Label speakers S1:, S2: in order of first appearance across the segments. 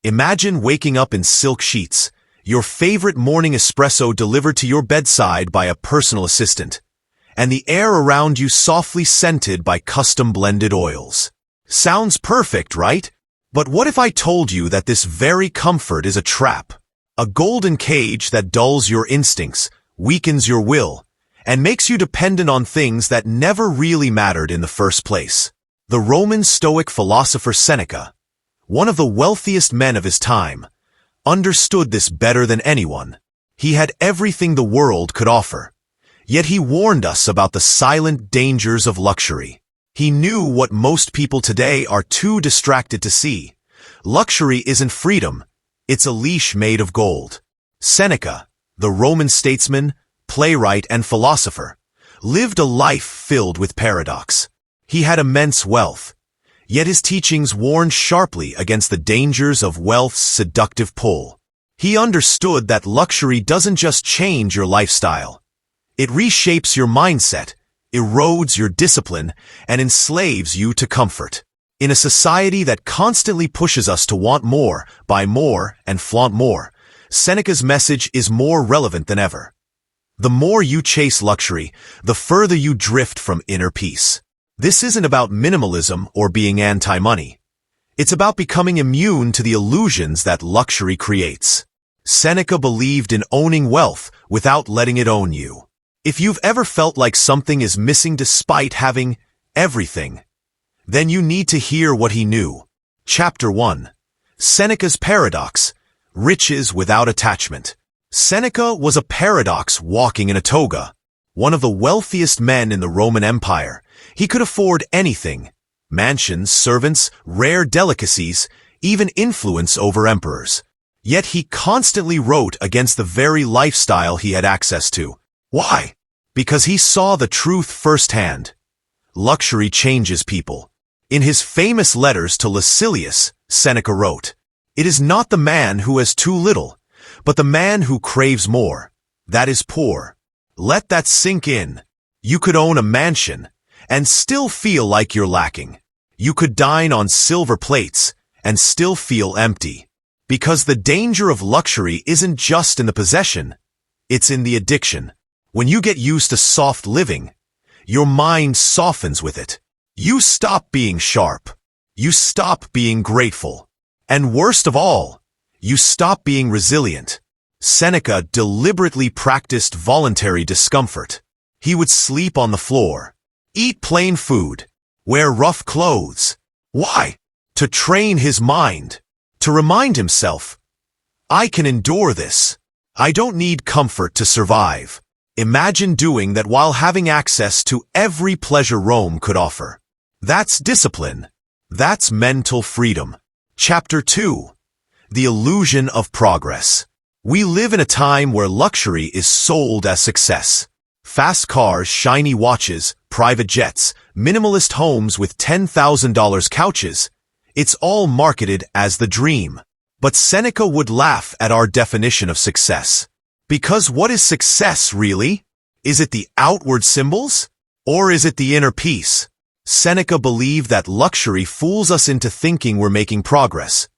S1: Imagine waking up in silk sheets, your favorite morning espresso delivered to your bedside by a personal assistant, and the air around you softly scented by custom-blended oils. Sounds perfect, right? But what if I told you that this very comfort is a trap? A golden cage that dulls your instincts, weakens your will, and makes you dependent on things that never really mattered in the first place. The Roman Stoic philosopher Seneca, one of the wealthiest men of his time, understood this better than anyone. He had everything the world could offer, yet he warned us about the silent dangers of luxury. He knew what most people today are too distracted to see. Luxury isn't freedom, it's a leash made of gold. Seneca, the Roman statesman, playwright, and philosopher, lived a life filled with paradox. He had immense wealth, yet his teachings warned sharply against the dangers of wealth's seductive pull. He understood that luxury doesn't just change your lifestyle. It reshapes your mindset, erodes your discipline, and enslaves you to comfort. In a society that constantly pushes us to want more, buy more, and flaunt more, Seneca's message is more relevant than ever. The more you chase luxury, the further you drift from inner peace. This isn't about minimalism or being anti-money. It's about becoming immune to the illusions that luxury creates. Seneca believed in owning wealth without letting it own you. If you've ever felt like something is missing despite having everything, then you need to hear what he knew. Chapter 1. Seneca's Paradox, Riches Without Attachment. Seneca was a paradox walking in a toga. One of the wealthiest men in the Roman Empire, he could afford anything: mansions, servants, rare delicacies, even influence over emperors. Yet he constantly wrote against the very lifestyle he had access to. Why? Because he saw the truth firsthand. Luxury changes people. In his famous letters to Lucilius, Seneca wrote, "It is not the man who has too little, but the man who craves more, that is poor." Let that sink in. You could own a mansion and still feel like you're lacking. You could dine on silver plates and still feel empty. Because the danger of luxury isn't just in the possession, it's in the addiction. When you get used to soft living, your mind softens with it. You stop being sharp. You stop being grateful. And worst of all, you stop being resilient. Seneca deliberately practiced voluntary discomfort. He would sleep on the floor, eat plain food, wear rough clothes. Why? To train his mind, to remind himself, I can endure this. I don't need comfort to survive. Imagine doing that while having access to every pleasure Rome could offer. That's discipline. That's mental freedom. Chapter 2. The Illusion of Progress. We live in a time where luxury is sold as success. Fast cars, shiny watches, private jets, minimalist homes with $10,000 couches. It's all marketed as the dream. But Seneca would laugh at our definition of success. Because what is success, really? Is it the outward symbols? Or is it the inner peace? Seneca believed that luxury fools us into thinking we're making progress,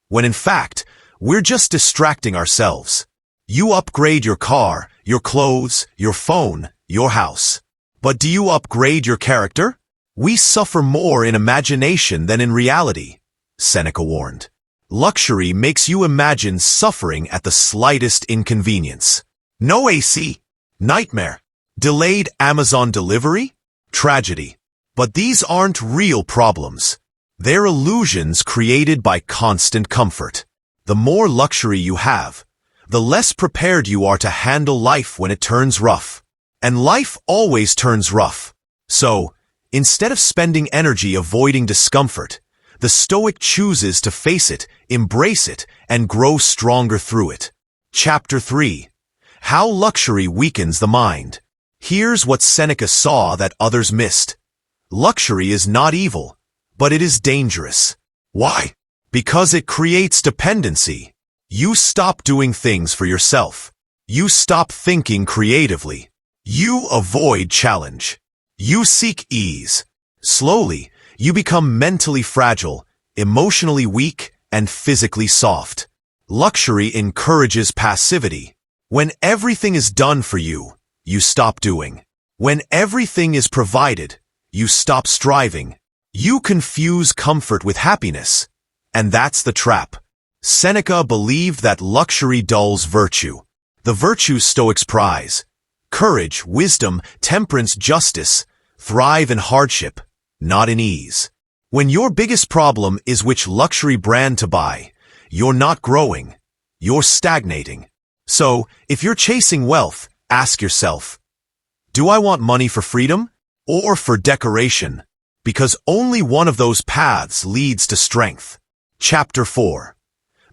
S1: when in fact, we're just distracting ourselves. You upgrade your car, your clothes, your phone, your house. But do you upgrade your character? We suffer more in imagination than in reality, Seneca warned. Luxury makes you imagine suffering at the slightest inconvenience. No AC. Nightmare. Delayed Amazon delivery? Tragedy. But these aren't real problems. They're illusions created by constant comfort. The more luxury you have, the less prepared you are to handle life when it turns rough. And life always turns rough. So, instead of spending energy avoiding discomfort, the Stoic chooses to face it, embrace it, and grow stronger through it. Chapter 3. How Luxury Weakens the Mind. Here's what Seneca saw that others missed. Luxury is not evil, but it is dangerous. Why? Because it creates dependency. You stop doing things for yourself. You stop thinking creatively. You avoid challenge. You seek ease. Slowly, you become mentally fragile, emotionally weak, and physically soft. Luxury encourages passivity. When everything is done for you, you stop doing. When everything is provided, you stop striving. You confuse comfort with happiness, and that's the trap. Seneca believed that luxury dulls virtue. The virtues Stoics prize: courage, wisdom, temperance, justice, thrive in hardship, not in ease. When your biggest problem is which luxury brand to buy, you're not growing, you're stagnating. So, if you're chasing wealth, ask yourself, do I want money for freedom or for decoration? Because only one of those paths leads to strength. Chapter 4.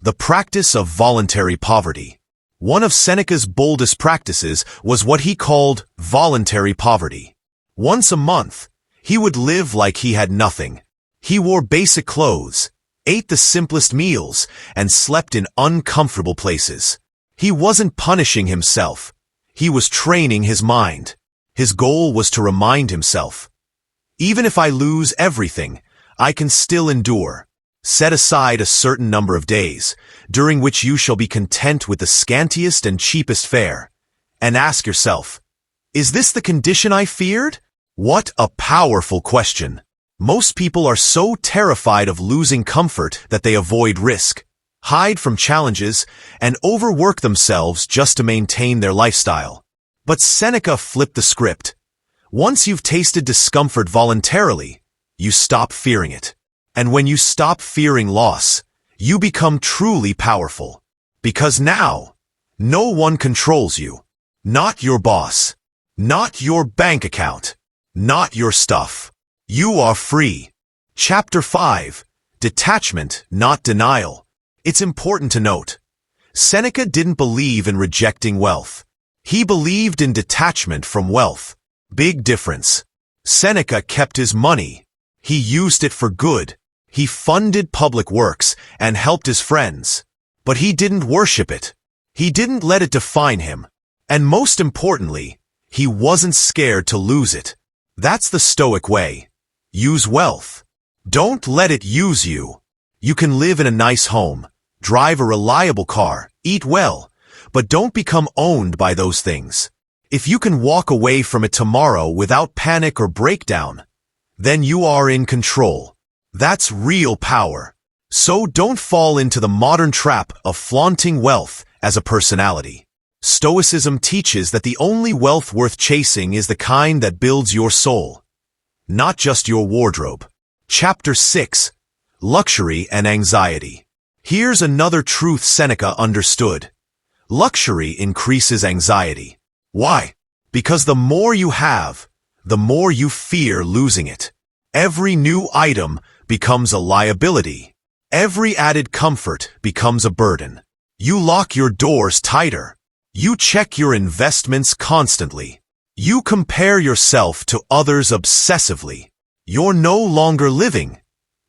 S1: The Practice of Voluntary Poverty. One of Seneca's boldest practices was what he called voluntary poverty. Once a month, he would live like he had nothing. He wore basic clothes, ate the simplest meals, and slept in uncomfortable places. He wasn't punishing himself. He was training his mind. His goal was to remind himself, even if I lose everything, I can still endure. Set aside a certain number of days, during which you shall be content with the scantiest and cheapest fare, and ask yourself, is this the condition I feared? What a powerful question. Most people are so terrified of losing comfort that they avoid risk, hide from challenges, and overwork themselves just to maintain their lifestyle. But Seneca flipped the script. Once you've tasted discomfort voluntarily, you stop fearing it. And when you stop fearing loss, you become truly powerful. Because now, no one controls you. Not your boss. Not your bank account. Not your stuff. You are free. Chapter 5. Detachment, not denial. It's important to note, Seneca didn't believe in rejecting wealth. He believed in detachment from wealth. Big difference. Seneca kept his money. He used it for good. He funded public works and helped his friends. But he didn't worship it. He didn't let it define him. And most importantly, he wasn't scared to lose it. That's the Stoic way. Use wealth. Don't let it use you. You can live in a nice home, drive a reliable car, eat well, but don't become owned by those things. If you can walk away from it tomorrow without panic or breakdown, then you are in control. That's real power. So don't fall into the modern trap of flaunting wealth as a personality. Stoicism teaches that the only wealth worth chasing is the kind that builds your soul, not just your wardrobe. Chapter 6. Luxury and Anxiety. Here's another truth Seneca understood. Luxury increases anxiety. Why? Because the more you have, the more you fear losing it. Every new item becomes a liability. Every added comfort becomes a burden. You lock your doors tighter. You check your investments constantly. You compare yourself to others obsessively. You're no longer living.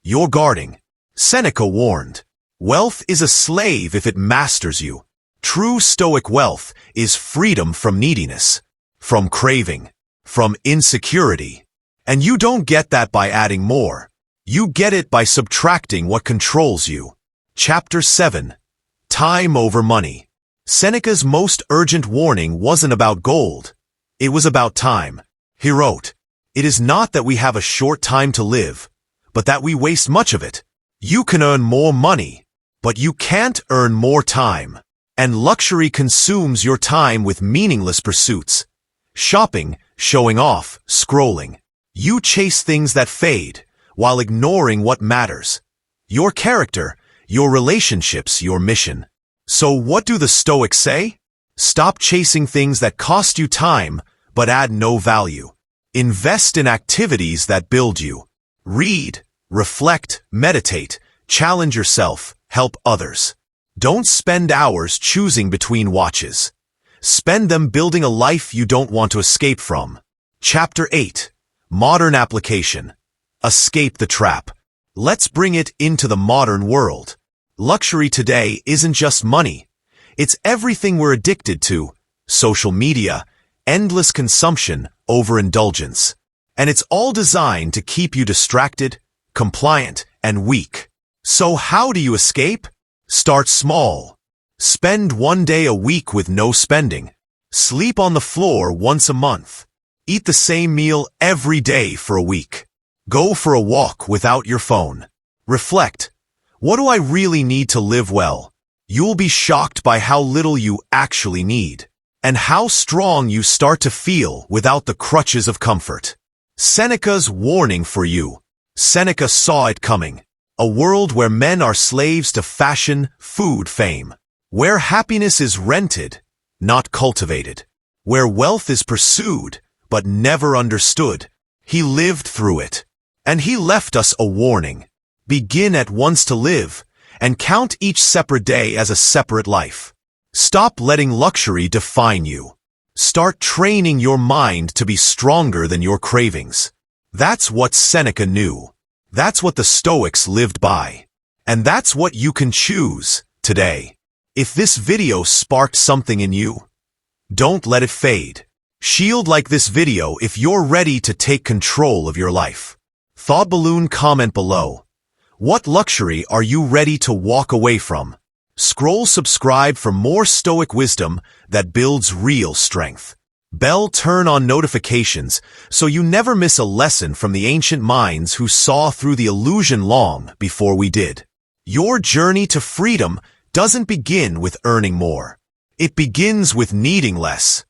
S1: You're guarding. Seneca warned, wealth is a slave if it masters you. True Stoic wealth is freedom from neediness, from craving, from insecurity. And you don't get that by adding more. You get it by subtracting what controls you. Chapter 7. Time over money. Seneca's most urgent warning wasn't about gold. It was about time. He wrote, "It is not that we have a short time to live, but that we waste much of it. You can earn more money, but you can't earn more time. And luxury consumes your time with meaningless pursuits. Shopping, showing off, scrolling. You chase things that fade, while ignoring what matters. Your character, your relationships, your mission. So what do the Stoics say? Stop chasing things that cost you time, but add no value. Invest in activities that build you. Read, reflect, meditate, challenge yourself, help others. Don't spend hours choosing between watches. Spend them building a life you don't want to escape from." Chapter 8. Modern Application. Escape the trap. Let's bring it into the modern world. Luxury today isn't just money. It's everything we're addicted to: social media, endless consumption, overindulgence. And it's all designed to keep you distracted, compliant, and weak. So how do you escape? Start small. Spend 1 day a week with no spending. Sleep on the floor once a month. Eat the same meal every day for a week. Go for a walk without your phone. Reflect. What do I really need to live well? You'll be shocked by how little you actually need, and how strong you start to feel without the crutches of comfort. Seneca's warning for you. Seneca saw it coming. A world where men are slaves to fashion, food, fame. Where happiness is rented, not cultivated. Where wealth is pursued, but never understood. He lived through it. And he left us a warning. Begin at once to live, and count each separate day as a separate life. Stop letting luxury define you. Start training your mind to be stronger than your cravings. That's what Seneca knew. That's what the Stoics lived by. And that's what you can choose today. If this video sparked something in you, don't let it fade. Shield like this video if you're ready to take control of your life. Thought balloon comment below. What luxury are you ready to walk away from? Scroll subscribe for more Stoic wisdom that builds real strength. Bell turn on notifications so you never miss a lesson from the ancient minds who saw through the illusion long before we did. Your journey to freedom doesn't begin with earning more. It begins with needing less.